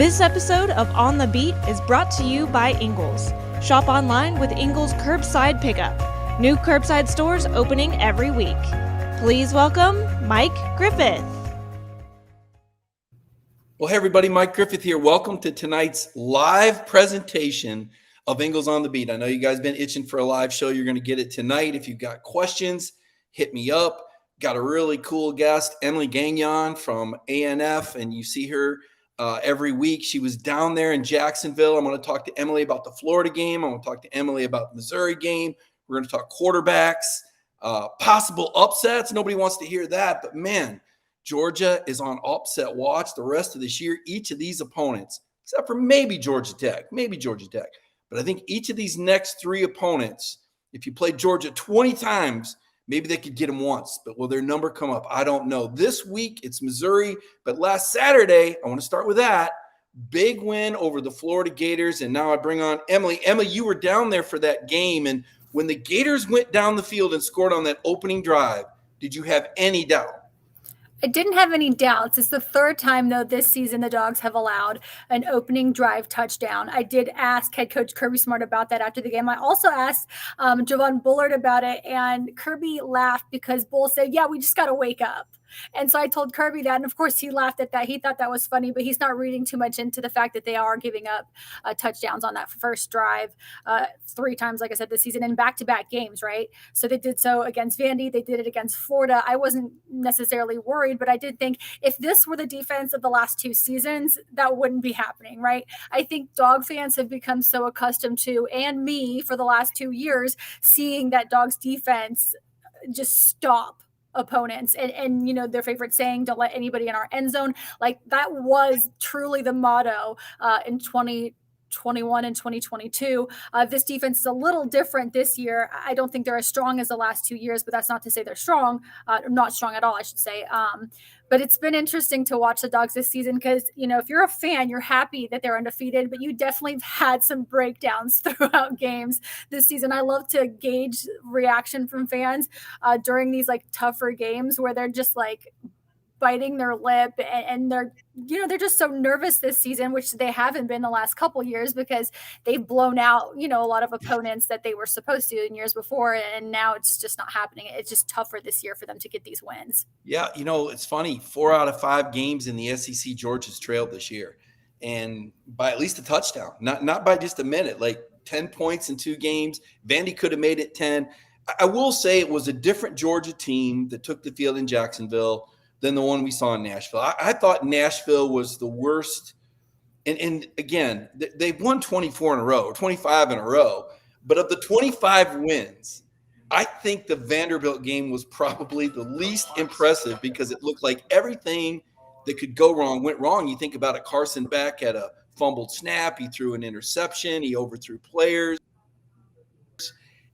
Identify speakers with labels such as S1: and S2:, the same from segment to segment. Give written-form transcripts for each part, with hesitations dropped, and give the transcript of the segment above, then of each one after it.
S1: This episode of On the Beat is brought to you by Ingles. Shop online with Ingles Curbside Pickup. New curbside stores opening every week. Please welcome Mike Griffith.
S2: Well, hey everybody, Mike Griffith here. Welcome to tonight's live presentation of Ingles on the Beat. I know you guys been itching for a live show. You're going to get it tonight. If you've got questions, hit me up. Got a really cool guest, Emily Gagnon from ANF, and you see her every week. She was down there in Jacksonville. I'm going to talk to Emily about the Florida game. I'm going to talk to Emily about the Missouri game. We're going to talk quarterbacks, possible upsets. Nobody wants to hear that, but man, Georgia is on upset watch the rest of this year. Each of these opponents, except for maybe Georgia Tech, but I think each of these next three opponents, if you play Georgia 20 times, maybe they could get them once, but will their number come up? I don't know. This week, it's Missouri, but last Saturday, I want to start with that. Big win over the Florida Gators, and now I bring on Emily. Emily, you were down there for that game, and when the Gators went down the field and scored on that opening drive, did you have any doubt?
S3: I didn't have any doubts. It's the third time, though, this season the Dogs have allowed an opening drive touchdown. I did ask head coach Kirby Smart about that after the game. I also asked Javon Bullard about it, and Kirby laughed because Bull said, yeah, we just got to wake up. And so I told Kirby that, and of course he laughed at that. He thought that was funny, but he's not reading too much into the fact that they are giving up touchdowns on that first drive 3 times, like I said, this season in back-to-back games, right? So they did so against Vandy. They did it against Florida. I wasn't necessarily worried, but I did think if this were the defense of the last 2 seasons, that wouldn't be happening, right? I think Dog fans have become so accustomed to, and me for the last 2 years, seeing that Dogs defense just stop opponents and you know their favorite saying, don't let anybody in our end zone. Like that was truly the motto in 2021 and 2022. This defense is a little different this year. I don't think they're as strong as the last 2 years, but that's not to say they're strong, not strong at all, I should say. But it's been interesting to watch the Dogs this season because, you know, if you're a fan, you're happy that they're undefeated, but you definitely have had some breakdowns throughout games this season. I love to gauge reaction from fans during these like tougher games where they're just like biting their lip and they're, you know, they're just so nervous this season, which they haven't been the last couple years because they've blown out, you know, a lot of opponents that they were supposed to in years before. And now it's just not happening. It's just tougher this year for them to get these wins.
S2: Yeah. You know, it's funny. 4 out of 5 games in the SEC, Georgia's trailed this year, and by at least a touchdown, not by just a minute, like 10 points in 2 games. Vandy could have made it 10. I will say it was a different Georgia team that took the field in Jacksonville than the one we saw in Nashville. I thought Nashville was the worst. And again, they've won 24 in a row, 25 in a row. But of the 25 wins, I think the Vanderbilt game was probably the least impressive because it looked like everything that could go wrong went wrong. You think about it, Carson Beck had a fumbled snap. He threw an interception. He overthrew players.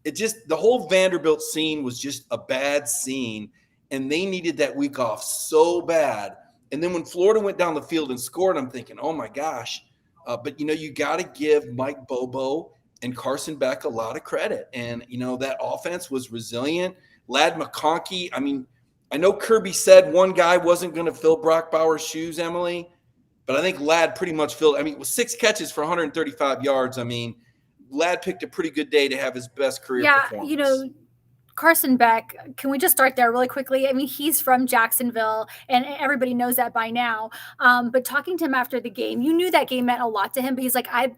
S2: It just, the whole Vanderbilt scene was just a bad scene. And they needed that week off so bad. And then when Florida went down the field and scored, I'm thinking, oh, my gosh. But, you know, you got to give Mike Bobo and Carson Beck a lot of credit. And, you know, that offense was resilient. Lad McConkey, I mean, I know Kirby said one guy wasn't going to fill Brock Bowers' shoes, Emily. But I think Lad pretty much filled. I mean, it was 6 catches for 135 yards. I mean, Lad picked a pretty good day to have his best career performance.
S3: You know, Carson Beck, can we just start there really quickly? I mean, he's from Jacksonville, and everybody knows that by now. But talking to him after the game, you knew that game meant a lot to him. But he's like, I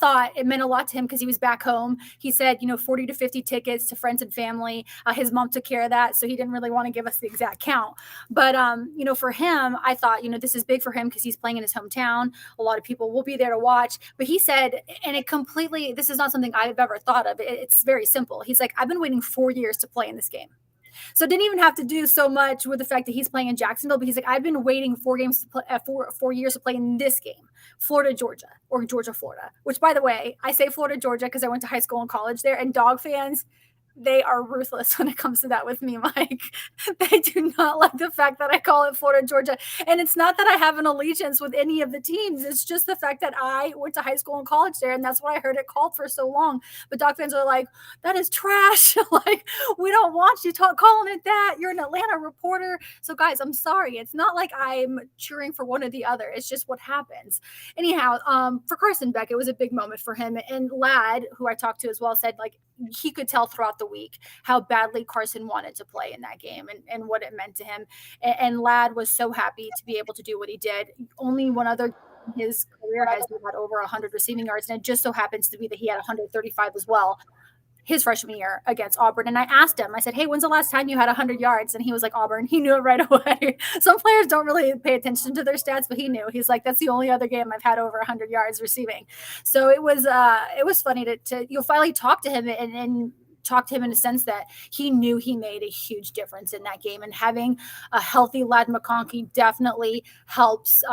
S3: thought it meant a lot to him because he was back home. He said, you know, 40 to 50 tickets to friends and family. His mom took care of that, so he didn't really want to give us the exact count. But, you know, for him, I thought, you know, this is big for him because he's playing in his hometown. A lot of people will be there to watch. But he said, and it completely, this is not something I've ever thought of. It's very simple. He's like, I've been waiting 4 years to play in this game. So it didn't even have to do so much with the fact that he's playing in Jacksonville, but he's like, I've been waiting 4 games to play, 4 years to play in this game, Florida, Georgia, or Georgia, Florida, which by the way, I say Florida, Georgia, because I went to high school and college there, and Dog fans they are ruthless when it comes to that with me, Mike. They do not like the fact that I call it Florida, Georgia. And it's not that I have an allegiance with any of the teams. It's just the fact that I went to high school and college there, and that's what I heard it called for so long. But Doc fans are like, that is trash. Like, we don't want you calling it that. You're an Atlanta reporter. So, guys, I'm sorry. It's not like I'm cheering for one or the other. It's just what happens. Anyhow, for Carson Beck, it was a big moment for him. And Ladd, who I talked to as well, said, like, he could tell throughout the week how badly Carson wanted to play in that game and what it meant to him. And Ladd was so happy to be able to do what he did. Only one other in his career has had over 100 receiving yards, and it just so happens to be that he had 135 as well his freshman year against Auburn. And I asked him, I said, hey, when's the last time you had 100 yards? And he was like, Auburn. He knew it right away. Some players don't really pay attention to their stats, but he knew. He's like, that's the only other game I've had over 100 yards receiving. So it was funny to you'll finally talk to him and talk to him in a sense that he knew he made a huge difference in that game. And having a healthy Ladd McConkey definitely helps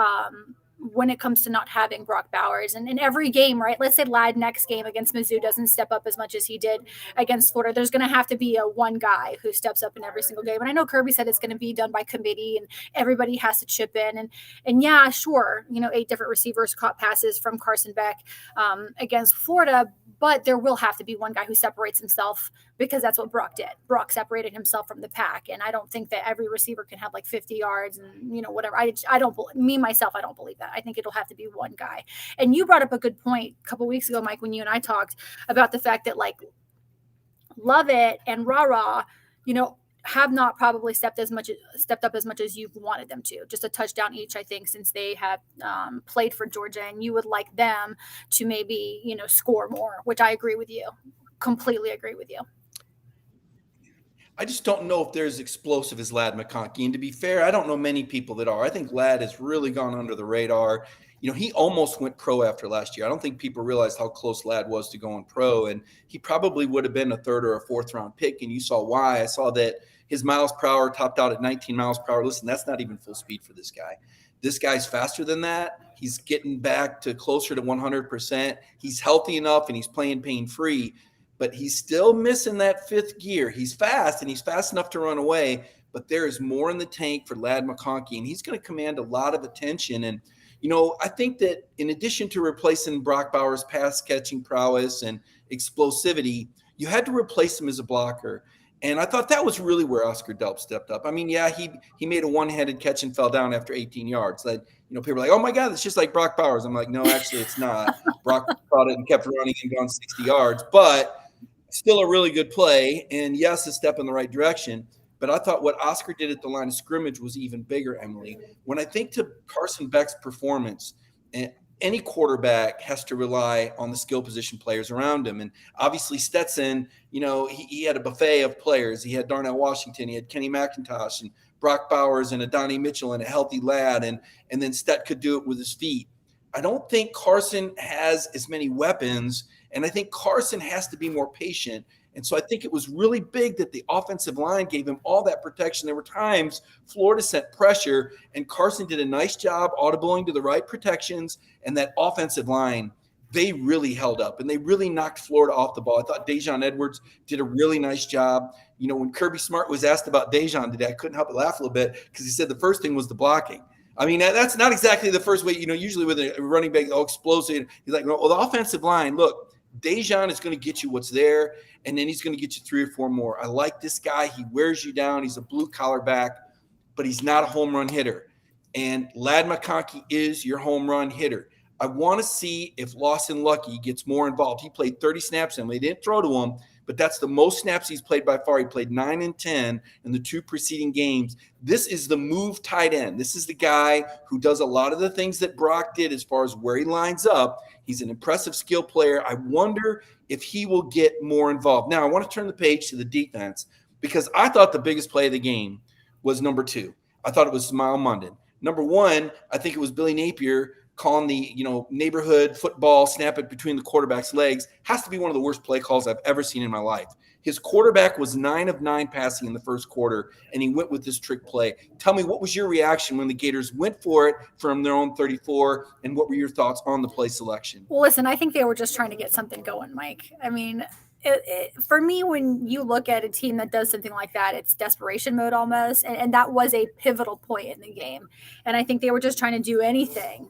S3: when it comes to not having Brock Bowers. And in every game, right, let's say Ladd next game against Mizzou doesn't step up as much as he did against Florida, there's going to have to be a one guy who steps up in every single game. And I know Kirby said it's going to be done by committee and everybody has to chip in. And yeah, sure, 8 different receivers caught passes from Carson Beck against Florida, but there will have to be one guy who separates himself because that's what Brock did. Brock separated himself from the pack. And I don't think that every receiver can have like 50 yards and, whatever. I don't believe that. I think it'll have to be one guy. And you brought up a good point a couple weeks ago, Mike, when you and I talked about the fact that like Lovett and Rara, have not probably stepped up as much as you've wanted them to. Just a touchdown each, I think, since they have played for Georgia, and you would like them to maybe, score more, which I agree with you. Completely agree with you.
S2: I just don't know if they're as explosive as Ladd McConkey. And to be fair, I don't know many people that are. I think Ladd has really gone under the radar. He almost went pro after last year. I don't think people realized how close Ladd was to going pro. And he probably would have been a 3rd or a 4th round pick. And you saw why. I saw that his miles per hour topped out at 19 miles per hour. Listen, that's not even full speed for this guy. This guy's faster than that. He's getting back to closer to 100%. He's healthy enough and he's playing pain-free. But he's still missing that 5th gear. He's fast, and he's fast enough to run away, but there is more in the tank for Ladd McConkey, and he's going to command a lot of attention. And, I think that in addition to replacing Brock Bowers' pass-catching prowess and explosivity, you had to replace him as a blocker. And I thought that was really where Oscar Delp stepped up. I mean, yeah, he made a one-handed catch and fell down after 18 yards. That, people are like, oh, my God, it's just like Brock Bowers. I'm like, no, actually, it's not. Brock caught it and kept running and gone 60 yards. But still a really good play, and yes, a step in the right direction. But I thought what Oscar did at the line of scrimmage was even bigger, Emily. When I think to Carson Beck's performance, any quarterback has to rely on the skill position players around him. And obviously Stetson, he had a buffet of players. He had Darnell Washington, he had Kenny McIntosh and Brock Bowers and Adonai Mitchell and a healthy Ladd, and then Stet could do it with his feet. I don't think Carson has as many weapons, and I think Carson has to be more patient. And so I think it was really big that the offensive line gave him all that protection. There were times Florida sent pressure, and Carson did a nice job audibling to the right protections, and that offensive line, they really held up, and they really knocked Florida off the ball. I thought Dejon Edwards did a really nice job. When Kirby Smart was asked about Dejon today, I couldn't help but laugh a little bit because he said the first thing was the blocking. I mean, that's not exactly the first way, usually with a running back, explosive. He's like, well, the offensive line, look, Dejon is going to get you what's there, and then he's going to get you 3 or 4 more. I like this guy. He wears you down. He's a blue-collar back, but he's not a home run hitter. And Ladd McConkey is your home run hitter. I want to see if Lawson Lucky gets more involved. He played 30 snaps, and they didn't throw to him, but that's the most snaps he's played by far. He played 9 and 10 in the 2 preceding games. This is the move tight end. This is the guy who does a lot of the things that Brock did as far as where he lines up. He's an impressive skill player. I wonder if he will get more involved. Now, I want to turn the page to the defense because I thought the biggest play of the game was number 2. I thought it was Smile Munden. Number 1, I think it was Billy Napier calling the neighborhood football, snap it between the quarterback's legs. Has to be one of the worst play calls I've ever seen in my life. His quarterback was 9 of 9 passing in the first quarter, and he went with this trick play. Tell me, what was your reaction when the Gators went for it from their own 34, and what were your thoughts on the play selection?
S3: Well, listen, I think they were just trying to get something going, Mike. I mean, For me, when you look at a team that does something like that, it's desperation mode almost. And that was a pivotal point in the game. And I think they were just trying to do anything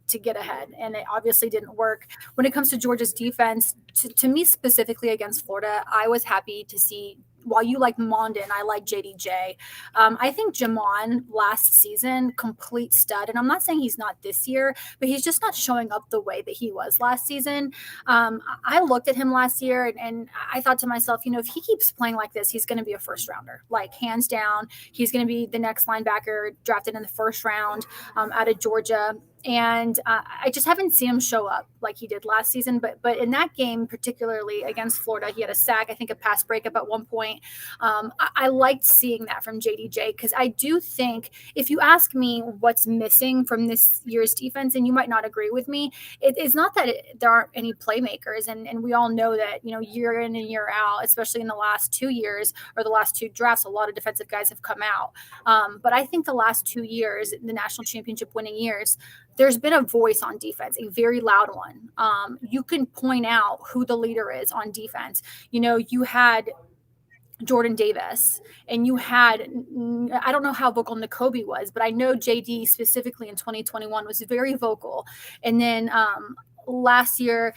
S3: to get ahead. And it obviously didn't work. When it comes to Georgia's defense, to me specifically against Florida, I was happy to see. While you like Mondin, I like JDJ. I think Jamon last season, complete stud. And I'm not saying he's not this year, but he's just not showing up the way that he was last season. I looked at him last year and I thought to myself, if he keeps playing like this, he's going to be a first rounder, like hands down. He's going to be the next linebacker drafted in the first round out of Georgia. And I just haven't seen him show up like he did last season. But in that game, particularly against Florida, he had a sack, I think a pass breakup at one point. I liked seeing that from JDJ because I do think if you ask me what's missing from this year's defense, and you might not agree with me, it's not that there aren't any playmakers. And we all know that, year in and year out, especially in the last 2 years or the last 2 drafts, a lot of defensive guys have come out. But I think the last 2 years, the national championship winning years, there's been a voice on defense, a very loud one. You can point out who the leader is on defense. You had Jordan Davis and you had, I don't know how vocal Nakobe was, but I know JD specifically in 2021 was very vocal. And then last year,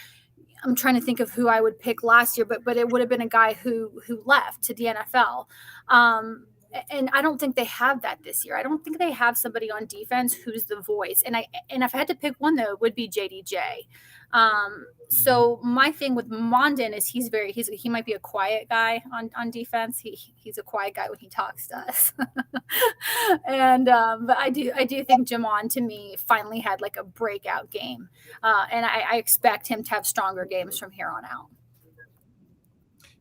S3: I'm trying to think of who I would pick last year, but it would have been a guy who left to the NFL. And I don't think they have that this year. I don't think they have somebody on defense who's the voice. And if I had to pick one, though, it would be JDJ. So my thing with Mondin is he might be a quiet guy on defense. He's a quiet guy when he talks to us. And but I do think Jamon to me finally had like a breakout game. And I expect him to have stronger games from here on out.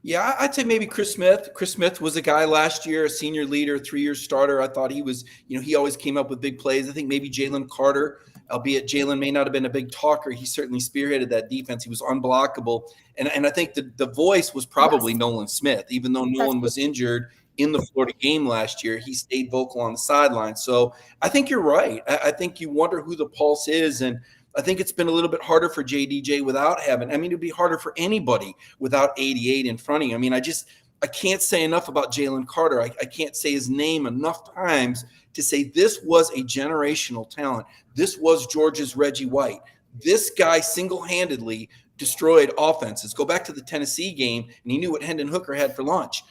S2: Yeah, I'd say maybe Chris Smith. Chris Smith was a guy last year, a senior leader, 3-year starter. I thought he was, he always came up with big plays. I think maybe Jalen Carter, albeit Jalen may not have been a big talker. He certainly spearheaded that defense. He was unblockable. And I think the voice was probably Nolan Smith. Even though Nolan was injured in the Florida game last year, he stayed vocal on the sideline. So I think you're right. I think you wonder who the pulse is. And I think it's been a little bit harder for JDJ without having. It'd be harder for anybody without 88 in front of you. I can't say enough about Jalen Carter. I can't say his name enough times to say this was a generational talent. This was Georgia's Reggie White. This guy single-handedly destroyed offenses. Go back to the Tennessee game, and he knew what Hendon Hooker had for lunch.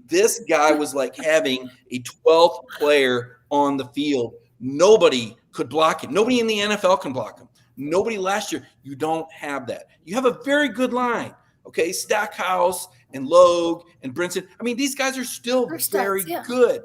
S2: This guy was like having a 12th player on the field. Nobody could block him. Nobody in the NFL can block him. Nobody last year. You don't have that. You have a very good line. Okay, Stackhouse and Logue and Brinson. These guys are still very good,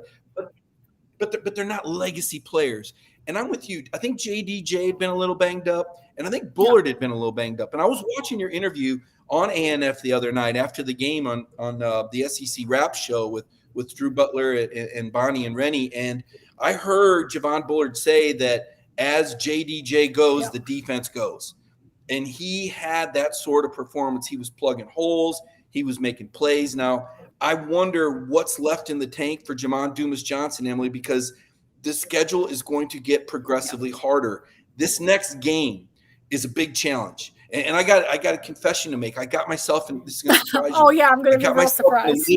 S2: but they're not legacy players. And I'm with you. I think JDJ had been a little banged up, and I think Bullard had been a little banged up. And I was watching your interview on ANF the other night after the game on the SEC Rap Show with Drew Butler and Bonnie and Rennie, and I heard Javon Bullard say that as JDJ goes, the defense goes. And he had that sort of performance. He was plugging holes. He was making plays. Now, I wonder what's left in the tank for Jamon Dumas-Johnson, Emily, because the schedule is going to get progressively harder. This next game is a big challenge. And I got a confession to make. I got myself in – this is going to surprise you.
S3: Oh, yeah, I'm going to be real surprised.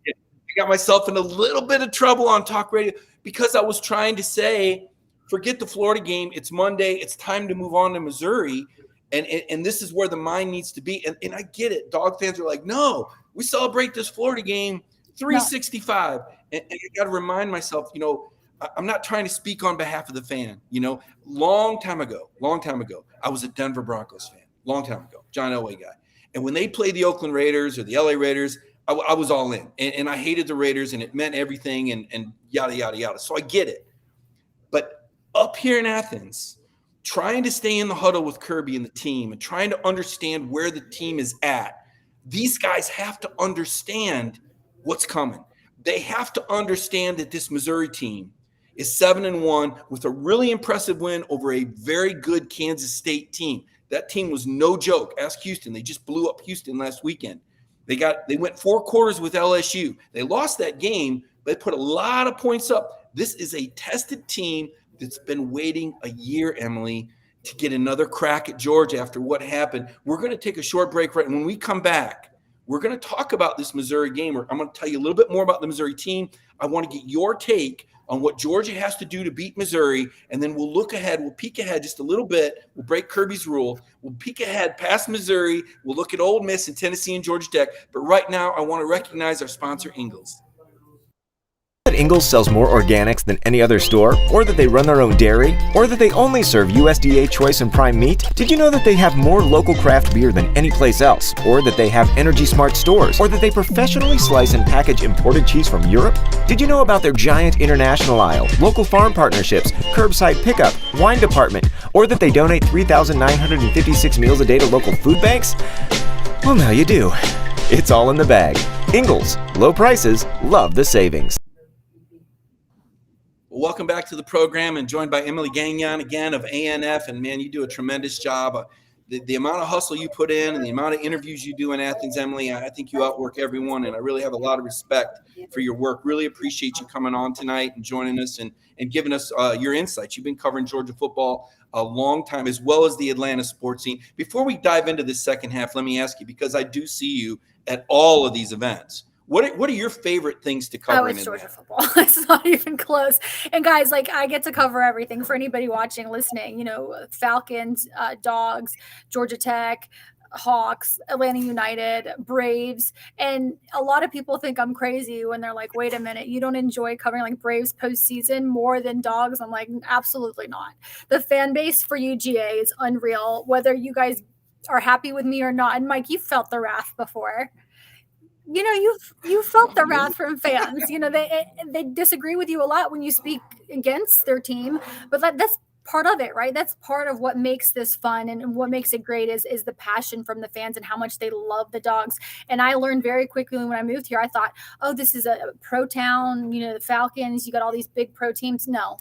S2: I got myself in a little bit of trouble on talk radio because I was trying to say – forget the Florida game. It's Monday. It's time to move on to Missouri. And this is where the mind needs to be. And I get it. Dog fans are like, no, we celebrate this Florida game 365. No. And I got to remind myself, I'm not trying to speak on behalf of the fan. Long time ago, I was a Denver Broncos fan. Long time ago, John Elway guy. And when they played the Oakland Raiders or the LA Raiders, I was all in. And I hated the Raiders, and it meant everything and yada, yada, yada. So I get it. But up here in Athens, trying to stay in the huddle with Kirby and the team and trying to understand where the team is at, these guys have to understand what's coming. They have to understand that this Missouri team is 7-1 with a really impressive win over a very good Kansas State team. That team was no joke. Ask Houston. They just blew up Houston last weekend. They went 4 quarters with LSU. They lost that game, but they put a lot of points up. This is a tested team that's been waiting a year, Emily, to get another crack at Georgia after what happened. We're going to take a short break. Right when we come back, We're going to talk about this Missouri game. I'm going to tell you a little bit more about the Missouri team. I want to get your take on what Georgia has to do to beat Missouri, and then we'll look ahead. We'll peek ahead just a little bit. We'll break Kirby's rule. We'll peek ahead past Missouri. We'll look at Ole Miss and Tennessee and Georgia Tech. But right now, I want to recognize our sponsor, Ingles.
S4: That Ingles sells more organics than any other store, or that they run their own dairy, or that they only serve USDA choice and prime meat? Did you know that they have more local craft beer than any place else, or that they have Energy Smart stores, or that they professionally slice and package imported cheese from Europe? Did you know about their giant international aisle, local farm partnerships, curbside pickup, wine department, or that they donate 3,956 meals a day to local food banks? Well, now you do. It's all in the bag. Ingles, low prices, love the savings.
S2: Welcome back to the program, and joined by Emily Gagnon again of ANF. And man, you do a tremendous job. The amount of hustle you put in and the amount of interviews you do in Athens, Emily, I think you outwork everyone, and I really have a lot of respect for your work. Really appreciate you coming on tonight and joining us and giving us your insights. You've been covering Georgia football a long time, as well as the Atlanta sports scene. Before we dive into this second half, let me ask you, because I do see you at all of these events, what are your favorite things to cover?
S3: Oh, it's Georgia football. It's not even close. And guys, like, I get to cover everything for anybody watching, listening, Falcons, Dogs, Georgia Tech, Hawks, Atlanta United, Braves. And a lot of people think I'm crazy when they're like, wait a minute, you don't enjoy covering like Braves postseason more than Dogs? I'm like, absolutely not. The fan base for UGA is unreal, whether you guys are happy with me or not. And Mike, you've felt the wrath before. You felt the wrath from fans. They disagree with you a lot when you speak against their team, but that's part of it, right? That's part of what makes this fun and what makes it great is the passion from the fans and how much they love the Dogs. And I learned very quickly when I moved here, I thought, oh, this is a pro town, the Falcons, you got all these big pro teams. No.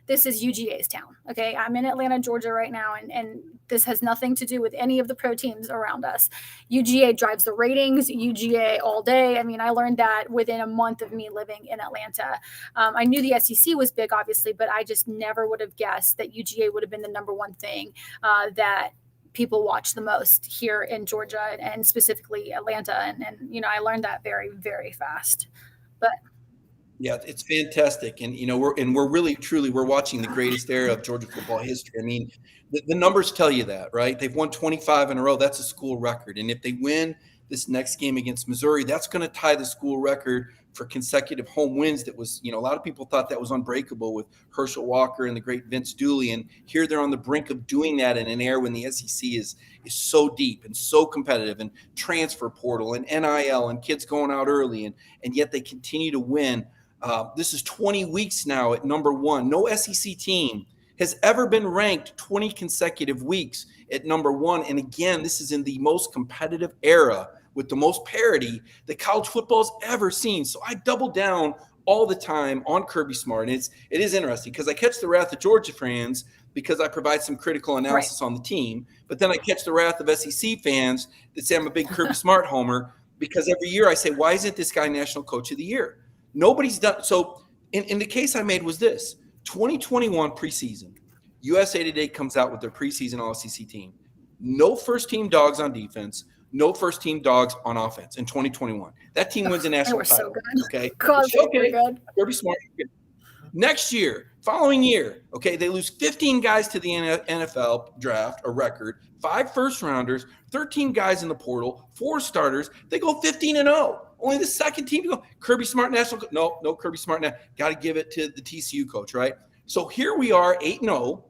S3: This is UGA's town. Okay. I'm in Atlanta, Georgia right now. And this has nothing to do with any of the pro teams around us. UGA drives the ratings, UGA all day. I mean, I learned that within a month of me living in Atlanta. I knew the SEC was big, obviously, but I just never would have guessed that UGA would have been the number one thing that people watch the most here in Georgia and specifically Atlanta. And I learned that very, very fast. But
S2: yeah, it's fantastic. And, we're really, truly, we're watching the greatest era of Georgia football history. I mean, the numbers tell you that, right? They've won 25 in a row. That's a school record. And if they win this next game against Missouri, that's going to tie the school record for consecutive home wins. That was, a lot of people thought that was unbreakable with Herschel Walker and the great Vince Dooley. And here they're on the brink of doing that in an era when the SEC is so deep and so competitive, and transfer portal and NIL and kids going out early. And yet they continue to win. This is 20 weeks now at number one. No SEC team has ever been ranked 20 consecutive weeks at number one. And again, this is in the most competitive era with the most parity that college football's ever seen. So I double down all the time on Kirby Smart. And it is interesting because I catch the wrath of Georgia fans because I provide some critical analysis on the team. But then I catch the wrath of SEC fans that say I'm a big Kirby Smart homer because every year I say, why isn't this guy National Coach of the Year? Nobody's done. So in the case I made was this: 2021 preseason, USA Today comes out with their preseason All-SEC team. No first-team Dogs on defense, no first-team Dogs on offense in 2021. That team wins a national title. So good. Okay.
S3: God,
S2: okay.
S3: Good.
S2: Kirby Smart. Next year, following year, okay, they lose 15 guys to the NFL draft, a record, 5 first-rounders, 13 guys in the portal, 4 starters. They go 15-0. Only the second team to go. Kirby Smart national. No Kirby Smart now. Got to give it to the TCU coach, right? So here we are, 8-0.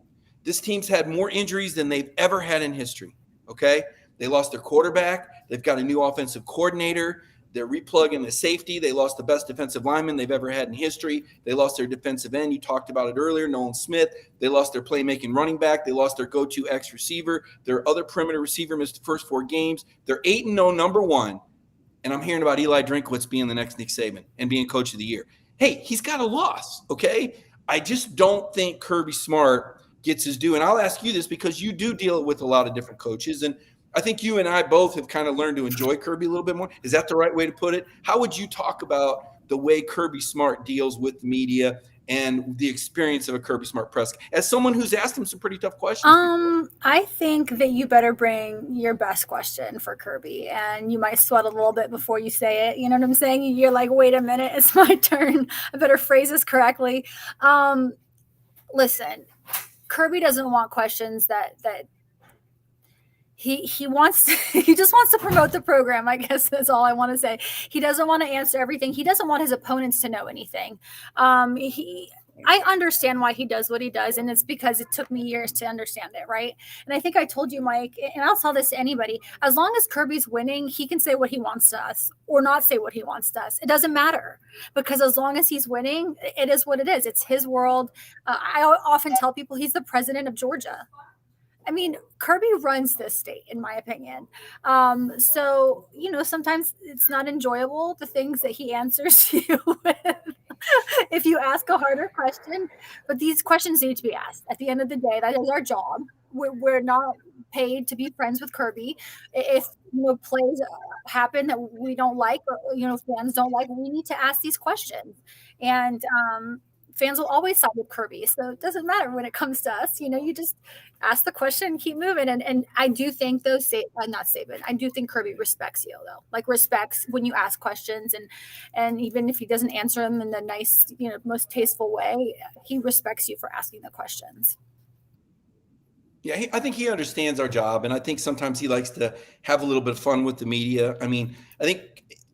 S2: This team's had more injuries than they've ever had in history. Okay, they lost their quarterback. They've got a new offensive coordinator. They're replugging the safety. They lost the best defensive lineman they've ever had in history. They lost their defensive end. You talked about it earlier, Nolan Smith. They lost their playmaking running back. They lost their go-to X receiver. Their other perimeter receiver missed the first 4 games. They're 8-0, number one. And I'm hearing about Eli Drinkwitz being the next Nick Saban and being Coach of the Year. Hey, he's got a loss, okay? I just don't think Kirby Smart gets his due. And I'll ask you this because you do deal with a lot of different coaches. And I think you and I both have kind of learned to enjoy Kirby a little bit more. Is that the right way to put it? How would you talk about the way Kirby Smart deals with media and the experience of a Kirby Smart press, as someone who's asked him some pretty tough questions before?
S3: I think that you better bring your best question for Kirby, and you might sweat a little bit before you say it. You know what I'm saying? You're like, wait a minute, it's my turn. I better phrase this correctly. Listen, Kirby doesn't want questions that he wants to, he just wants to promote the program. I guess that's all I want to say. He doesn't want to answer everything. He doesn't want his opponents to know anything. I understand why he does what he does, and it's because it took me years to understand it, right? And I think I told you, Mike, and I'll tell this to anybody, as long as Kirby's winning, he can say what he wants to us or not say what he wants to us. It doesn't matter, because as long as he's winning, it is what it is. It's his world. I often tell people he's the president of Georgia. I mean, Kirby runs this state, in my opinion. So, sometimes it's not enjoyable, the things that he answers you with. If you ask a harder question, but these questions need to be asked. At the end of the day, that is our job. We're not paid to be friends with Kirby. If plays happen that we don't like, or fans don't like, we need to ask these questions. And fans will always side with Kirby, so it doesn't matter when it comes to us. You just ask the question and keep moving. And I do think not Saban. I do think Kirby respects you, though. Like, respects when you ask questions, and even if he doesn't answer them in the nice, most tasteful way, he respects you for asking the questions.
S2: Yeah, I think he understands our job, and I think sometimes he likes to have a little bit of fun with the media. I mean, I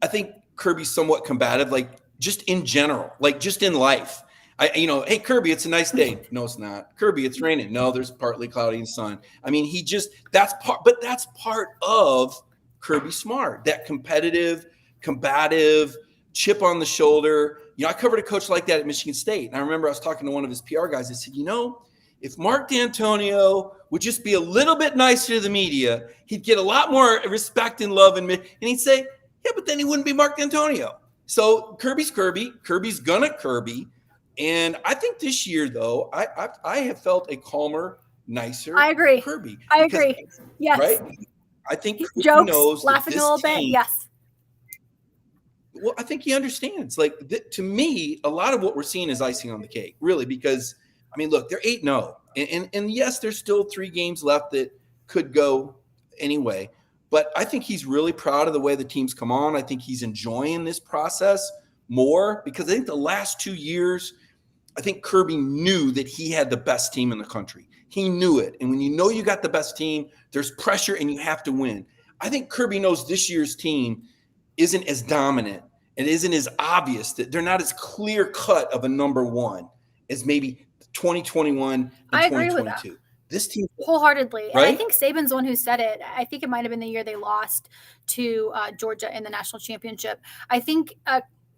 S2: think Kirby's somewhat combative, like just in general, like just in life. Hey, Kirby, it's a nice day. No, it's not. Kirby, it's raining. No, there's partly cloudy and sun. I mean, that's part of Kirby Smart, that competitive, combative, chip on the shoulder. I covered a coach like that at Michigan State. And I remember I was talking to one of his PR guys. I said, if Mark D'Antonio would just be a little bit nicer to the media, he'd get a lot more respect and love. And he'd say, yeah, but then he wouldn't be Mark D'Antonio. So Kirby's Kirby. Kirby's gonna Kirby. And I think this year, though, I have felt a calmer, nicer
S3: I agree.
S2: Kirby.
S3: I agree. Yes.
S2: Right? I think
S3: he
S2: Kirby knows
S3: laughing a little bit. Yes.
S2: Well, I think he understands. Like, to me, a lot of what we're seeing is icing on the cake, really, because, I mean, look, they're 8-0. And yes, there's still 3 games left that could go anyway. But I think he's really proud of the way the team's come on. I think he's enjoying this process more, because I think the last 2 years, I think Kirby knew that he had the best team in the country. He knew it. And when you got the best team, there's pressure and you have to win. I think Kirby knows this year's team isn't as dominant and isn't as obvious, that they're not as clear cut of a number one as maybe 2021 and
S3: I agree
S2: 2022.
S3: With that.
S2: This team
S3: wholeheartedly.
S2: Right?
S3: And I think Saban's the one who said it. I think it might have been the year they lost to Georgia in the national championship. I think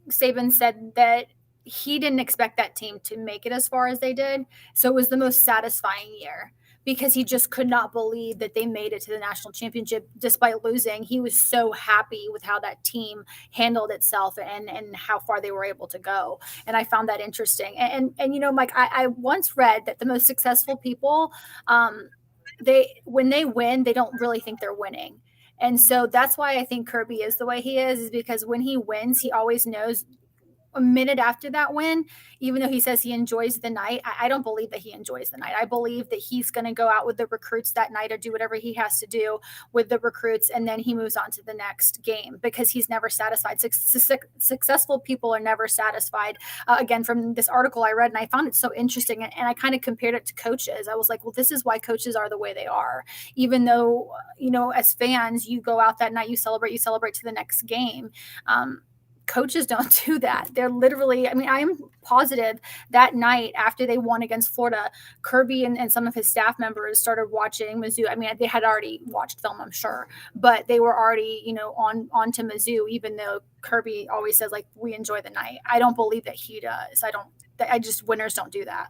S3: Saban said that he didn't expect that team to make it as far as they did. So it was the most satisfying year, because he just could not believe that they made it to the national championship despite losing. He was so happy with how that team handled itself and how far they were able to go. And I found that interesting. And Mike, I once read that the most successful people, when they win, they don't really think they're winning. And so that's why I think Kirby is the way he is because when he wins, he always knows a minute after that win, even though he says he enjoys the night, I don't believe that he enjoys the night. I believe that he's going to go out with the recruits that night or do whatever he has to do with the recruits, and then he moves on to the next game because he's never satisfied. Successful people are never satisfied. Again, from this article I read, and I found it so interesting, and I kind of compared it to coaches. I was like, well, this is why coaches are the way they are. Even though, as fans, you go out that night, you celebrate to the next game. Coaches don't do that. They're literally, I'm positive that night after they won against Florida, Kirby and some of his staff members started watching Mizzou. They had already watched film, I'm sure, but they were already, on to Mizzou, even though Kirby always says, like, we enjoy the night. I don't believe that he does. Winners don't do that.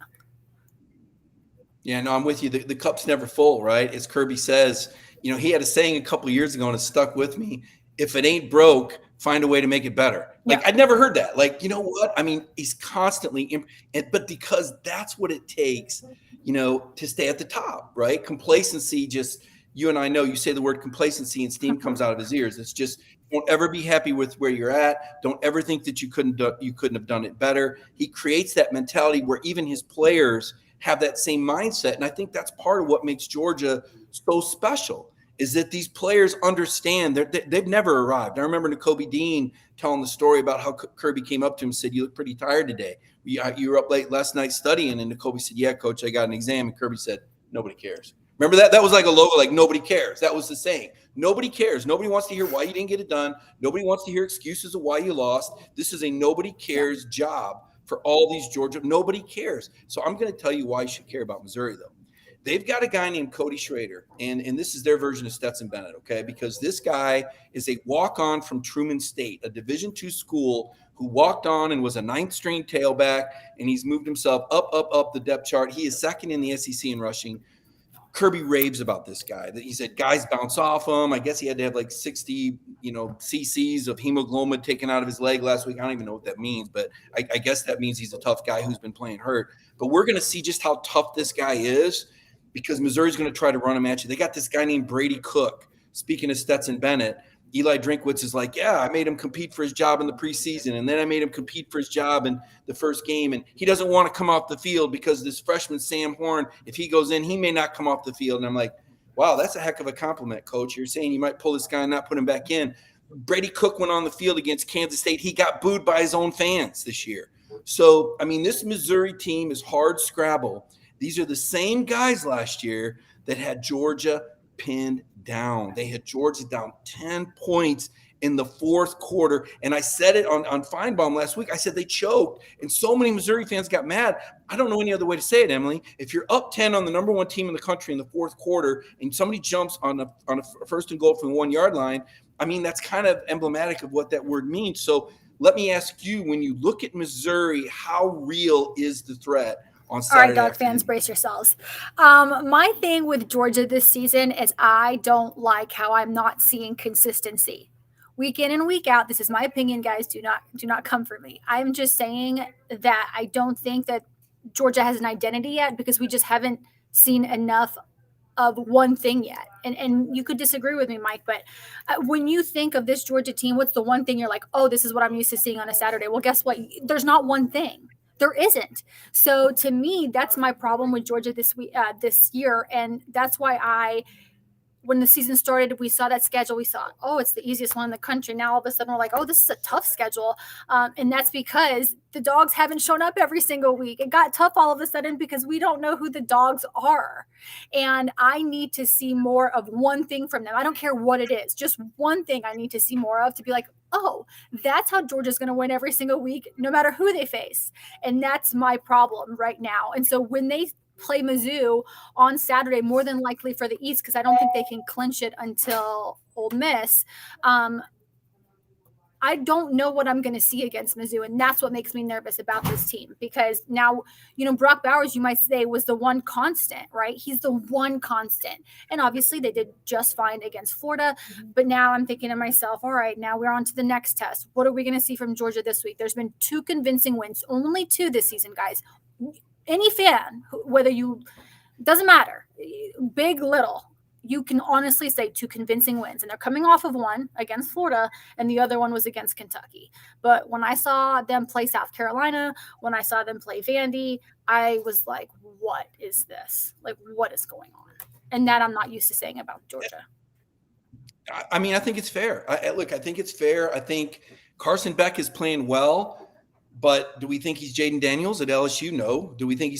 S2: Yeah, no, I'm with you. The cup's never full, right? As Kirby says, he had a saying a couple of years ago and it stuck with me. If it ain't broke, find a way to make it better. Like, I'd never heard that. Like, you know what? He's constantly, but because that's what it takes, to stay at the top, right? Complacency just you and I know you say the word complacency and steam comes out of his ears. It's just, don't ever be happy with where you're at. Don't ever think that you couldn't have done it better. He creates that mentality where even his players have that same mindset. And I think that's part of what makes Georgia so special, is that these players understand that they've never arrived. I remember N'Kobe Dean telling the story about how Kirby came up to him and said, "You look pretty tired today. You were up late last night studying." And N'Kobe said, "Yeah, coach, I got an exam." And Kirby said, "Nobody cares." Remember that? That was like a logo, like nobody cares. That was the saying. Nobody cares. Nobody wants to hear why you didn't get it done. Nobody wants to hear excuses of why you lost. This is a nobody cares job for all these Georgia. Nobody cares. So I'm going to tell you why you should care about Missouri, though. They've got a guy named Cody Schrader, and this is their version of Stetson Bennett, okay? Because this guy is a walk-on from Truman State, a Division II school, who walked on and was a ninth-string tailback, and he's moved himself up the depth chart. He is second in the SEC in rushing. Kirby raves about this guy. That he said guys bounce off him. I guess he had to have like 60, cc's of hemoglobin taken out of his leg last week. I don't even know what that means, but I guess that means he's a tough guy who's been playing hurt. But we're going to see just how tough this guy is, because Missouri's going to try to run him at you. They got this guy named Brady Cook. Speaking of Stetson Bennett, Eli Drinkwitz is like, yeah, I made him compete for his job in the preseason, and then I made him compete for his job in the first game, and he doesn't want to come off the field because this freshman Sam Horn, if he goes in, he may not come off the field. And I'm like, wow, that's a heck of a compliment, coach. You're saying you might pull this guy and not put him back in. Brady Cook went on the field against Kansas State. He got booed by his own fans this year. So, I mean, this Missouri team is hard scrabble. These are the same guys last year that had Georgia pinned down. They had Georgia down 10 points in the fourth quarter. And I said it on Feinbaum last week. I said they choked, and so many Missouri fans got mad. I don't know any other way to say it, Emily. If you're up 10 on the number one team in the country in the fourth quarter and somebody jumps on a first and goal from the 1 yard line, I mean, that's kind of emblematic of what that word means. So let me ask you, when you look at Missouri, how real is the threat on Saturday?
S3: All right, dog fans, brace yourselves. My thing with Georgia this season is I don't like how I'm not seeing consistency. Week in and week out, this is my opinion, guys. Do not come for me. I'm just saying that I don't think that Georgia has an identity yet, because we just haven't seen enough of one thing yet. And you could disagree with me, Mike, but when you think of this Georgia team, what's the one thing you're like, oh, this is what I'm used to seeing on a Saturday? Well, guess what? There's not one thing. There isn't. So to me, that's my problem with Georgia this year. And that's why when the season started, we saw that schedule. We saw, oh, it's the easiest one in the country. Now all of a sudden we're like, oh, this is a tough schedule. And that's because the dogs haven't shown up every single week. It got tough all of a sudden because we don't know who the dogs are. And I need to see more of one thing from them. I don't care what it is. Just one thing I need to see more of to be like, oh, that's how Georgia's going to win every single week, no matter who they face. And that's my problem right now. And so when they play Mizzou on Saturday, more than likely for the East, because I don't think they can clinch it until Ole Miss. I don't know what I'm going to see against Mizzou, and that's what makes me nervous about this team, because now, Brock Bowers, you might say, was the one constant, right? He's the one constant. And obviously they did just fine against Florida, but now I'm thinking to myself, all right, now we're on to the next test. What are we going to see from Georgia this week? There's been 2 convincing wins, only 2 this season, guys. Any fan, doesn't matter, big, little, you can honestly say 2 convincing wins, and they're coming off of one against Florida, and the other one was against Kentucky. But when I saw them play South Carolina, when I saw them play Vandy, I was like, what is this? Like, what is going on? And that I'm not used to saying about Georgia.
S2: I mean, I think it's fair. I think it's fair. I think Carson Beck is playing well. But do we think he's Jaden Daniels at LSU? No. Do we think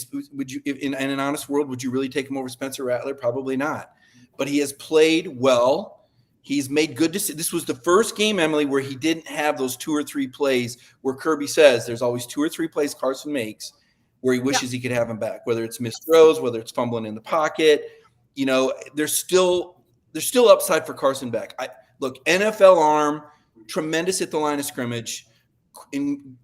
S2: in an honest world, would you really take him over Spencer Rattler? Probably not. But he has played well. He's made good decisions. This was the first game, Emily, where he didn't have those 2 or 3 plays where Kirby says there's always 2 or 3 plays Carson makes where he wishes he could have him back, whether it's missed throws, whether it's fumbling in the pocket. There's still upside for Carson Beck. Look, NFL arm, tremendous at the line of scrimmage,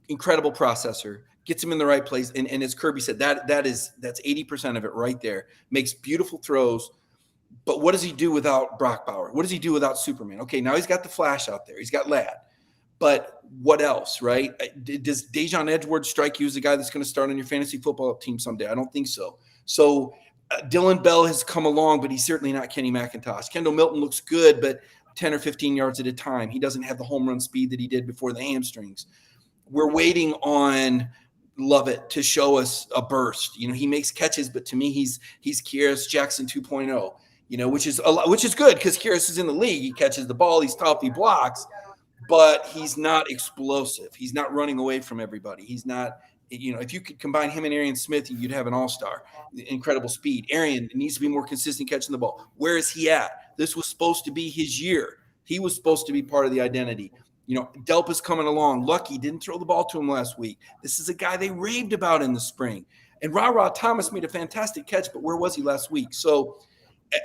S2: incredible processor, gets him in the right place. And as Kirby said, that's 80% of it right there. Makes beautiful throws. But what does he do without Brock Bauer? What does he do without Superman? Okay, now he's got the flash out there. He's got Ladd. But what else, right? Does Dejon Edwards strike you as a guy that's going to start on your fantasy football team someday? I don't think so. So Dylan Bell has come along, but he's certainly not Kenny McIntosh. Kendall Milton looks good, but 10 or 15 yards at a time. He doesn't have the home run speed that he did before the hamstrings. We're waiting on Lovett to show us a burst. He makes catches, but to me, he's Kyrus Jackson 2.0. Which is good because Kyrus is in the league. He catches the ball, he's tough, he blocks, but he's not explosive. He's not running away from everybody. He's not. If you could combine him and Arian Smith, you'd have an all-star. Incredible speed. Arian needs to be more consistent catching the ball. Where is he at? This was supposed to be his year. He was supposed to be part of the identity. Delpa's coming along. Lucky didn't throw the ball to him last week. This is a guy they raved about in the spring. And Ra Thomas made a fantastic catch, but where was he last week? So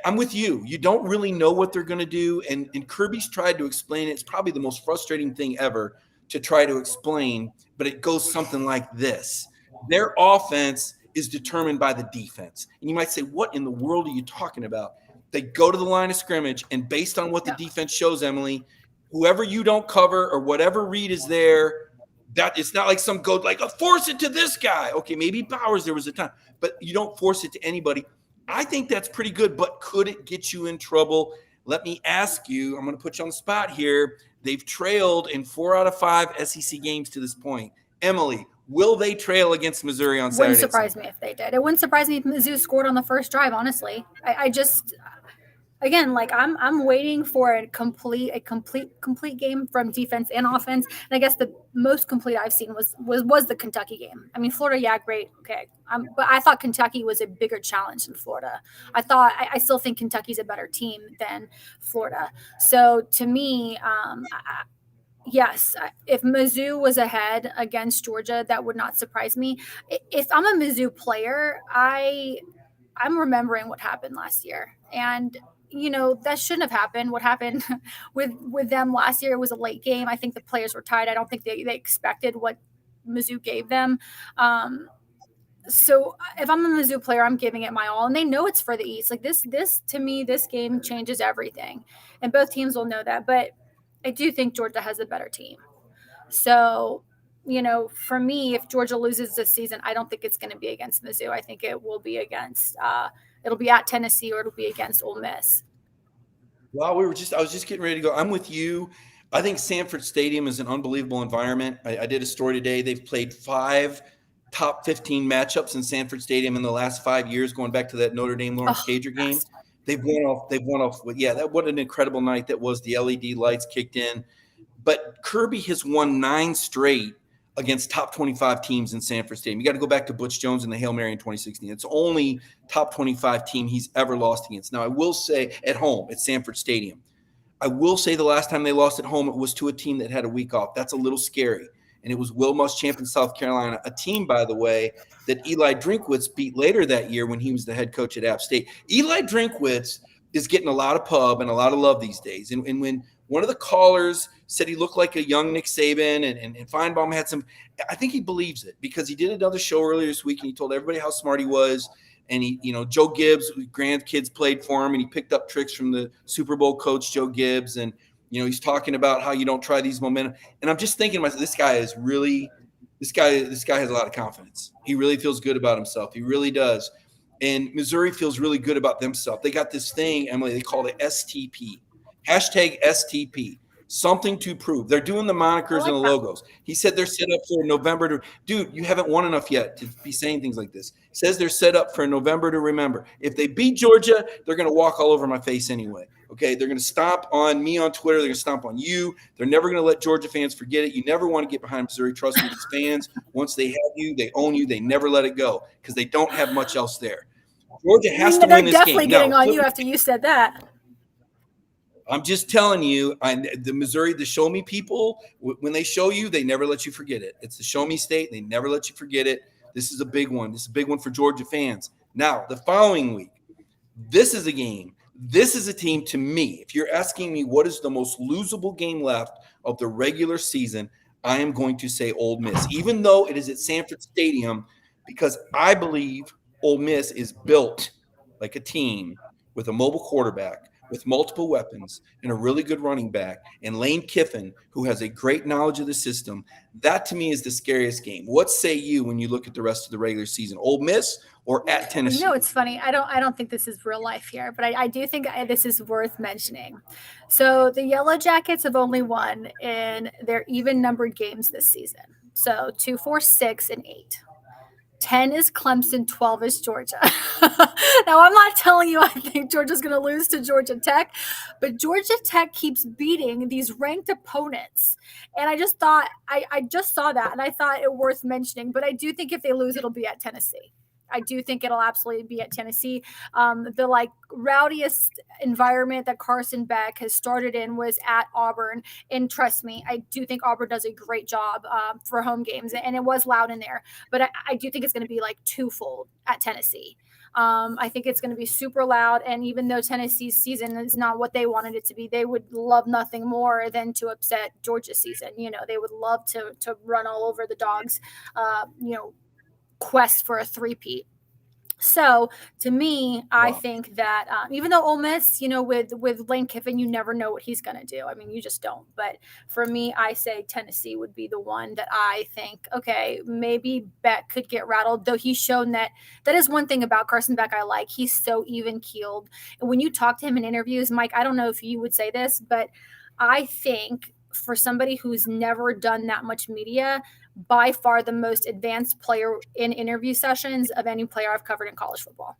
S2: I'm with you. You don't really know what they're going to do. And Kirby's tried to explain it. It's probably the most frustrating thing ever to try to explain, but it goes something like this. Their offense is determined by the defense. And you might say, what in the world are you talking about? They go to the line of scrimmage, and based on what the defense shows, Emily, whoever you don't cover or whatever read is there, that it's not like some go like, force it to this guy. Okay, maybe Powers there was a time, but you don't force it to anybody. I think that's pretty good, but could it get you in trouble? Let me ask you, I'm going to put you on the spot here. They've trailed in 4 out of 5 SEC games to this point. Emily, will they trail against Missouri on Saturday?
S3: Wouldn't surprise me if they did. It wouldn't surprise me if Mizzou scored on the first drive, honestly. I just again, like I'm waiting for a complete game from defense and offense. And I guess the most complete I've seen was the Kentucky game. I mean, Florida, yeah, great, okay, but I thought Kentucky was a bigger challenge than Florida. I still think Kentucky's a better team than Florida. So to me, yes, if Mizzou was ahead against Georgia, that would not surprise me. If I'm a Mizzou player, I'm remembering what happened last year, and that shouldn't have happened. What happened with them last year? It was a late game. I think the players were tired. I don't think they expected what Mizzou gave them. So if I'm a Mizzou player, I'm giving it my all, and they know it's for the East. Like this to me, this game changes everything, and both teams will know that. But I do think Georgia has a better team. So, for me, if Georgia loses this season, I don't think it's going to be against Mizzou. I think it will be against it'll be at Tennessee or it'll be against Ole Miss.
S2: Well, I was just getting ready to go. I'm with you. I think Sanford Stadium is an unbelievable environment. I did a story today. They've played 5 top 15 matchups in Sanford Stadium in the last 5 years, going back to that Notre Dame Lawrence Cager game. They've won off. Yeah, what an incredible night that was. The LED lights kicked in. But Kirby has won 9 straight against top 25 teams in Sanford Stadium. You got to go back to Butch Jones and the Hail Mary in 2016. It's the only top 25 team he's ever lost against. Now, I will say at home at Sanford Stadium, I will say the last time they lost at home, it was to a team that had a week off. That's a little scary. And it was Will Muschamp in South Carolina, a team, by the way, that Eli Drinkwitz beat later that year when he was the head coach at App State. Eli Drinkwitz is getting a lot of pub and a lot of love these days. And when one of the callers said he looked like a young Nick Saban and Feinbaum had some – I think he believes it because he did another show earlier this week and he told everybody how smart he was. And Joe Gibbs, grandkids played for him, and he picked up tricks from the Super Bowl coach, Joe Gibbs. And, he's talking about how you don't try these momentum. And I'm just thinking to myself, this guy has a lot of confidence. He really feels good about himself. He really does. And Missouri feels really good about themselves. They got this thing, Emily, they call it STP. #STP. Something to prove. They're doing the monikers and the logos. He said they're set up for November to – dude, you haven't won enough yet to be saying things like this. He says they're set up for November to remember. If they beat Georgia, they're going to walk all over my face anyway. Okay, they're going to stomp on me on Twitter. They're going to stomp on you. They're never going to let Georgia fans forget it. You never want to get behind Missouri. Trust me, these fans, once they have you, they own you. They never let it go because they don't have much else there. Georgia has to win this game.
S3: They're definitely getting on you after you said that.
S2: I'm just telling you, the show me people, when they show you, they never let you forget it. It's the show me state. They never let you forget it. This is a big one. This is a big one for Georgia fans. Now, the following week, this is a game. This is a team, to me, if you're asking me what is the most losable game left of the regular season, I am going to say Ole Miss, even though it is at Sanford Stadium, because I believe Ole Miss is built like a team with a mobile quarterback, with multiple weapons and a really good running back, and Lane Kiffin, who has a great knowledge of the system, that to me is the scariest game. What say you when you look at the rest of the regular season? Ole Miss or at Tennessee?
S3: You know, it's funny. I don't think this is real life here, but I do think this is worth mentioning. So the Yellow Jackets have only won in their even numbered games this season. So 2, 4, 6, and 8. 10 is Clemson, 12 is Georgia. Now, I'm not telling you I think Georgia's going to lose to Georgia Tech, but Georgia Tech keeps beating these ranked opponents. And I just thought, I just saw that, and I thought it worth mentioning. But I do think if they lose, it'll be at Tennessee. I do think it'll absolutely be at Tennessee. The rowdiest environment that Carson Beck has started in was at Auburn. And trust me, I do think Auburn does a great job for home games. And it was loud in there. But I do think it's going to be twofold at Tennessee. I think it's going to be super loud. And even though Tennessee's season is not what they wanted it to be, they would love nothing more than to upset Georgia's season. They would love to run all over the Dogs, quest for a three-peat. So to me, I think that even though Ole Miss, with Lane Kiffin, you never know what he's going to do. I mean, you just don't. But for me, I say Tennessee would be the one that I think, okay, maybe Beck could get rattled, though he's shown that is one thing about Carson Beck I like. He's so even-keeled. And when you talk to him in interviews, Mike, I don't know if you would say this, but I think for somebody who's never done that much media, by far the most advanced player in interview sessions of any player I've covered in college football.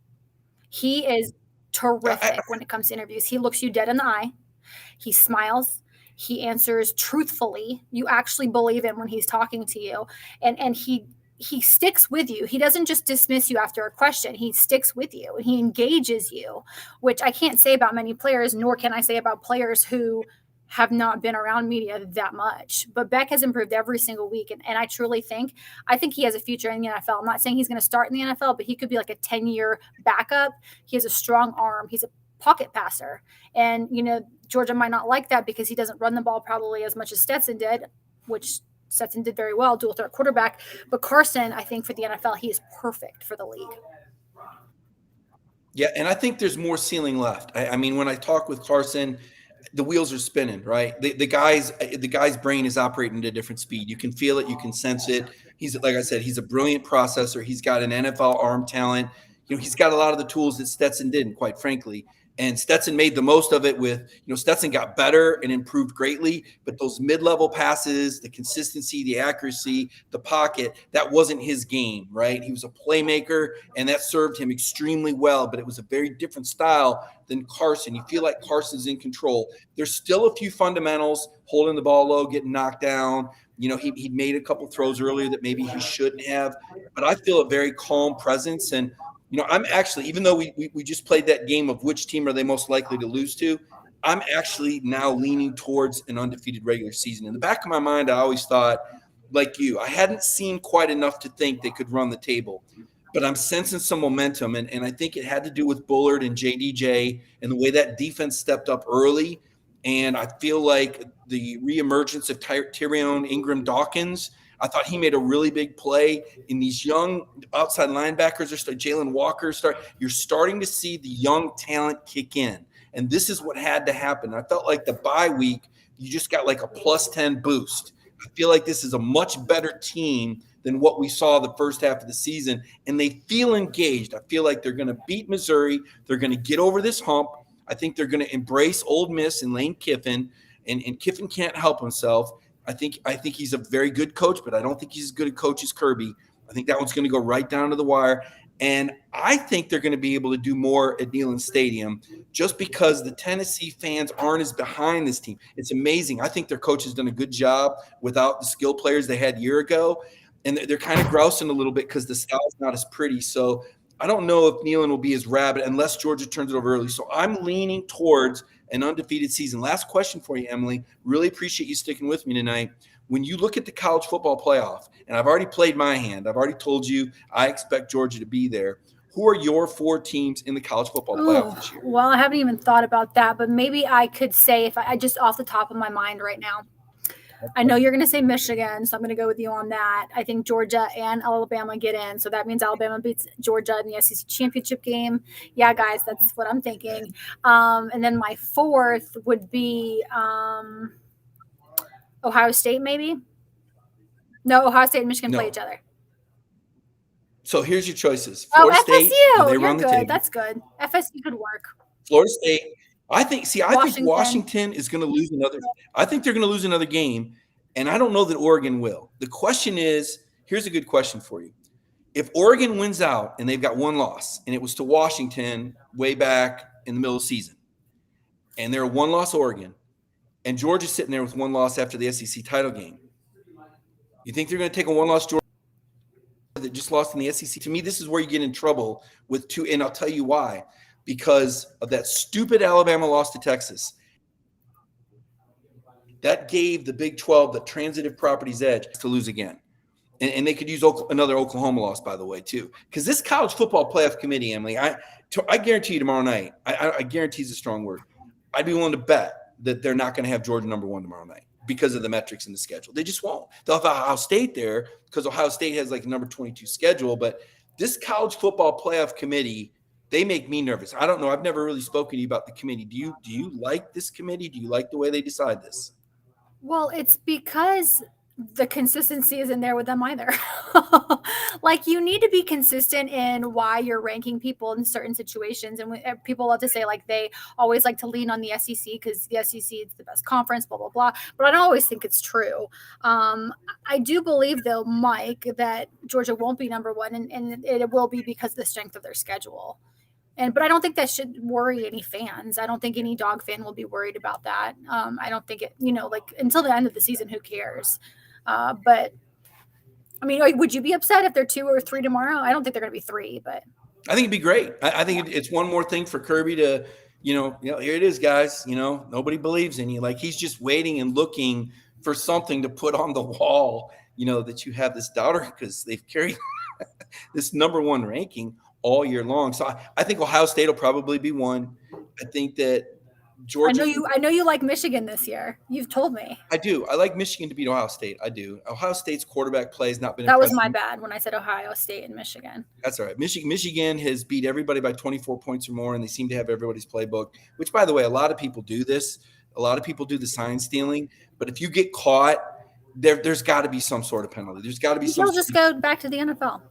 S3: He is terrific when it comes to interviews. He looks you dead in the eye. He smiles. He answers truthfully. You actually believe him when he's talking to you. And he sticks with you. He doesn't just dismiss you after a question. He sticks with you and he engages you, which I can't say about many players, nor can I say about players who have not been around media that much. But Beck has improved every single week. And I truly think he has a future in the NFL. I'm not saying he's going to start in the NFL, but he could be like a 10-year backup. He has a strong arm. He's a pocket passer. And, Georgia might not like that because he doesn't run the ball probably as much as Stetson did, which Stetson did very well, dual threat quarterback. But Carson, I think for the NFL, he is perfect for the league.
S2: Yeah, and I think there's more ceiling left. I mean, when I talk with Carson, the wheels are spinning, right? The guy's brain is operating at a different speed. You can feel it. You can sense it. He's, like I said, he's a brilliant processor. He's got an NFL arm talent. He's got a lot of the tools that Stetson didn't, quite frankly. And Stetson made the most of it with, Stetson got better and improved greatly, but those mid-level passes, the consistency, the accuracy, the pocket, that wasn't his game, right? He was a playmaker, and that served him extremely well, but it was a very different style than Carson. You feel like Carson's in control. There's still a few fundamentals, holding the ball low, getting knocked down. He made a couple throws earlier that maybe he shouldn't have, but I feel a very calm presence. And I'm actually, even though we just played that game of which team are they most likely to lose to, I'm actually now leaning towards an undefeated regular season. In the back of my mind, I always thought, like you, I hadn't seen quite enough to think they could run the table. But I'm sensing some momentum, and I think it had to do with Bullard and JDJ and the way that defense stepped up early. And I feel like the reemergence of Tyrion Ingram-Dawkins, I thought he made a really big play in these young outside linebackers. Jalen Walker you're starting to see the young talent kick in. And this is what had to happen. I felt like the bye week, you just got like a +10 boost. I feel like this is a much better team than what we saw the first half of the season. And they feel engaged. I feel like they're going to beat Missouri. They're going to get over this hump. I think they're going to embrace Ole Miss and Lane Kiffin. And Kiffin can't help himself. I think he's a very good coach, but I don't think he's as good a coach as Kirby. I think that one's going to go right down to the wire. And I think they're going to be able to do more at Neyland Stadium just because the Tennessee fans aren't as behind this team. It's amazing. I think their coach has done a good job without the skill players they had a year ago. And they're kind of grousing a little bit because the style's not as pretty. So I don't know if Neyland will be as rabid unless Georgia turns it over early. So I'm leaning towards an undefeated season. Last question for you, Emily. Really appreciate you sticking with me tonight. When you look at the college football playoff, and I've already played my hand, I've already told you I expect Georgia to be there. Who are your 4 teams in the college football playoff this year?
S3: Well, I haven't even thought about that, but maybe I could say, if I just off the top of my mind right now, I know you're going to say Michigan, so I'm going to go with you on that. I think Georgia and Alabama get in, so that means Alabama beats Georgia in the SEC championship game. Yeah, guys, that's what I'm thinking. And then my fourth would be Ohio State, maybe? No, Ohio State and Michigan play each other.
S2: So here's your choices. Florida State,
S3: FSU.
S2: they
S3: You're
S2: run the
S3: good.
S2: table.
S3: That's good. FSU could work.
S2: Florida State. I think Washington is going to lose another. I think they're going to lose another game, and I don't know that Oregon will. The question is, here's a good question for you. If Oregon wins out and they've got one loss, and it was to Washington way back in the middle of the season, and they're a one-loss Oregon, and Georgia's sitting there with one loss after the SEC title game, you think they're going to take a one-loss Georgia that just lost in the SEC? To me, this is where you get in trouble with two, and I'll tell you why. Because of that stupid Alabama loss to Texas. That gave the Big 12 the transitive properties edge to lose again. And they could use another Oklahoma loss, by the way, too. Because this college football playoff committee, Emily, I guarantee you tomorrow night, I guarantee is a strong word. I'd be willing to bet that they're not going to have Georgia number one tomorrow night because of the metrics in the schedule. They just won't. They'll have Ohio State there because Ohio State has like a number 22 schedule. But this college football playoff committee, they make me nervous. I don't know. I've never really spoken to you about the committee. Do you like this committee? Do you like the way they decide this?
S3: Well, it's because the consistency isn't there with them either. Like, you need to be consistent in why you're ranking people in certain situations. And people love to say, like, they always like to lean on the SEC because the SEC is the best conference, blah, blah, blah. But I don't always think it's true. I do believe, though, Mike, that Georgia won't be number one, and it will be because of the strength of their schedule. But I don't think that should worry any fans. I don't think any dog fan will be worried about that. I don't think it, like, until the end of the season, who cares? But I mean, would you be upset if they're 2 or 3 tomorrow? I don't think they're going to be 3, but
S2: I think it'd be great. I think it's one more thing for Kirby to, here it is, guys. Nobody believes in you. Like, he's just waiting and looking for something to put on the wall, that you have this doubter, because they've carried this number one ranking all year long. So I think Ohio State will probably be one. I think that Georgia.
S3: I know you like Michigan this year. You've told me.
S2: I do. I like Michigan to beat Ohio State. I do. Ohio State's quarterback play has not been.
S3: That was my bad when I said Ohio State and Michigan.
S2: That's all right. Michigan has beat everybody by 24 points or more, and they seem to have everybody's playbook. Which, by the way, a lot of people do this. A lot of people do the sign stealing. But if you get caught, there's got to be some sort of penalty. There's got to be.
S3: You'll just go back to the NFL.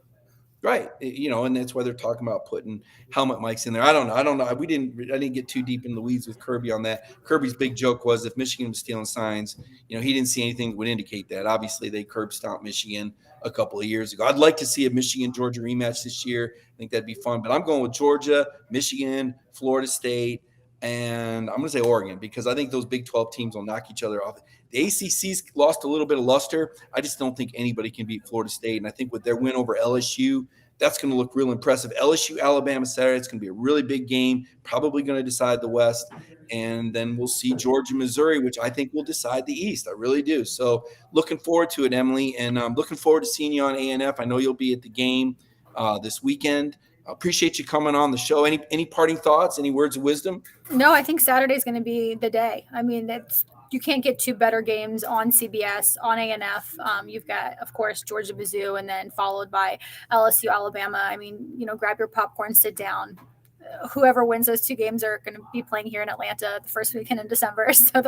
S2: Right. And that's why they're talking about putting helmet mics in there. I don't know. I didn't get too deep in the weeds with Kirby on that. Kirby's big joke was if Michigan was stealing signs, he didn't see anything that would indicate that. Obviously, they curb stomped Michigan a couple of years ago. I'd like to see a Michigan-Georgia rematch this year. I think that'd be fun. But I'm going with Georgia, Michigan, Florida State, and I'm going to say Oregon, because I think those Big 12 teams will knock each other off. The ACC's lost a little bit of luster. I just don't think anybody can beat Florida State. And I think with their win over LSU, that's going to look real impressive. LSU, Alabama Saturday, it's going to be a really big game, probably going to decide the West. And then we'll see Georgia, Missouri, which I think will decide the East. I really do. So looking forward to it, Emily. And I'm looking forward to seeing you on ANF. I know you'll be at the game this weekend. I appreciate you coming on the show. Any parting thoughts, any words of wisdom?
S3: No, I think Saturday is going to be the day. I mean, you can't get 2 better games on CBS, on ANF. You've got, of course, Georgia, Mizzou, and then followed by LSU, Alabama. I mean, grab your popcorn, sit down. Whoever wins those 2 games are going to be playing here in Atlanta the first weekend in December. So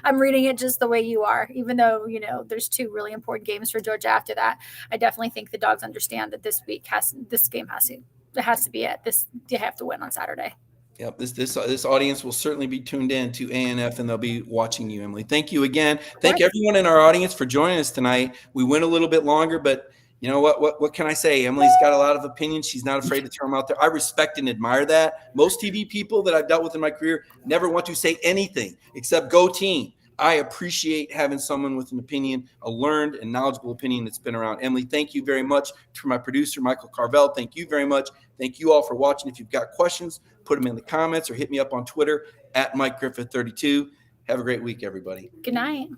S3: I'm reading it just the way you are, even though, there's 2 really important games for Georgia after that. I definitely think the Dogs understand that this game has to be it. You have to win on Saturday.
S2: Yep, this audience will certainly be tuned in to ANF, and they'll be watching you, Emily. Thank you again. Thank everyone in our audience for joining us tonight. We went a little bit longer, but you know what can I say? Emily's got a lot of opinions. She's not afraid to throw them out there. I respect and admire that. Most TV people that I've dealt with in my career never want to say anything except go team. I appreciate having someone with an opinion, a learned and knowledgeable opinion that's been around. Emily, thank you very much. To my producer, Michael Carvel, thank you very much. Thank you all for watching. If you've got questions, put them in the comments or hit me up on Twitter @MikeGriffith32. Have a great week, everybody.
S3: Good night.